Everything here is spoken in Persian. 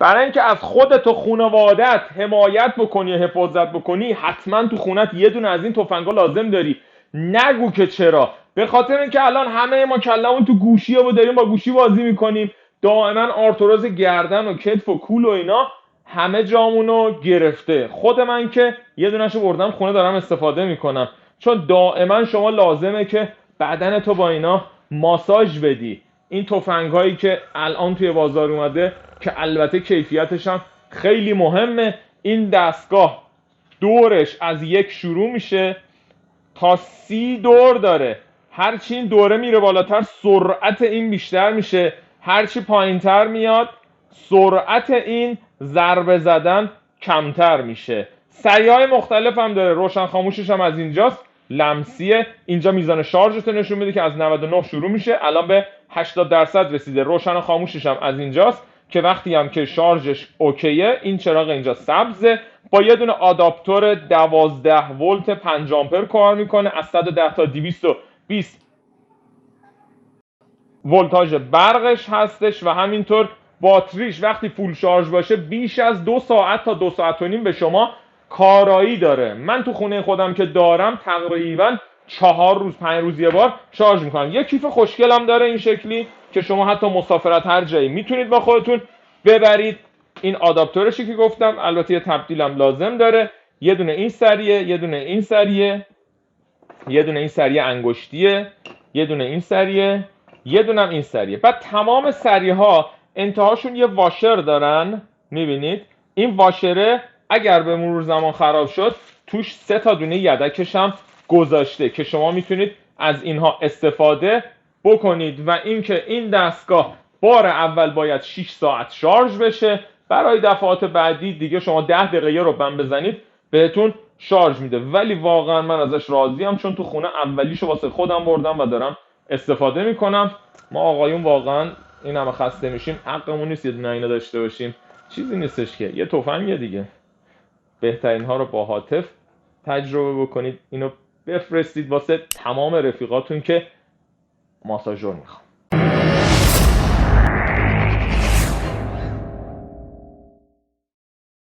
برای اینکه از خودت و خانوادت حمایت بکنی، حفاظت بکنی، حتما تو خونت یه دونه از این تفنگا لازم داری. نگو که چرا، به خاطر اینکه الان همه ما کلمون تو گوشیه و داریم با گوشی بازی میکنیم، دائما آرتروز گردن و کتف و کول و اینا همه جامونو گرفته. خود من که یه دونهشو بردم خونه دارم استفاده میکنم، چون دائما شما لازمه که بدن تو با اینا ماساژ بدی. این تفنگ هایی که الان توی بازار اومده که البته کیفیتش هم خیلی مهمه، این دستگاه دورش از 1 شروع میشه تا 30 دور داره. هرچی این دوره میره بالاتر سرعت این بیشتر میشه، هرچی پایینتر میاد سرعت این ضربه زدن کمتر میشه. سریهای مختلف هم داره، روشن خاموشش هم از اینجاست، لمسیه. اینجا میزان شارژت نشون میده که از 99 شروع میشه الان به 80% رسیده. روشن خاموشش هم از اینجاست که وقتی هم که شارژش اوکیه این چراغ اینجا سبزه. با یه دونه آداپتور 12 ولت 5 آمپر کار میکنه، از 110 تا 220 ولتاژ برقش هستش و همینطور باتریش وقتی فول شارژ باشه بیش از 2 ساعت تا 2 ساعت و نیم به شما کارایی داره. من تو خونه خودم که دارم تقریبا 4 روز 5 روز یه بار شارژ میکنم. یه کیف خوشگلم داره این شکلی که شما حتی مسافرت هر جایی میتونید با خودتون ببرید. این آداپتورشی که گفتم، البته یه تبدیلم لازم داره، یه دونه این سریه، یه دونه این سریه، یه دونه این سریه انگشتیه، یه دونه این سریه، یه دونه این سریه. بعد تمام سریه ها انتهاشون یه واشر دارن، میبینید این واشره اگر به مرور زمان خراب شد توش 3 تا دونه یدکش هم گذاشته که شما میتونید از اینها استفاده بکنید. و اینکه این دستگاه بار اول باید 6 ساعت شارژ بشه، برای دفعات بعدی دیگه شما 10 دقیقه رو بند بزنید بهتون شارژ میده. ولی واقعا من ازش راضیم، چون تو خونه اولیشو واسه خودم بردم و دارم استفاده میکنم. ما آقایون واقعا این همه خسته میشیم، حقمون نیست یه دونه اینا داشته باشیم. چیزی نیستش که یه تفنگ دیگه. بهترین ها رو با هاتف تجربه بکنید، اینو بفرستید واسه تمام رفیقاتون که ماساژور میخوان.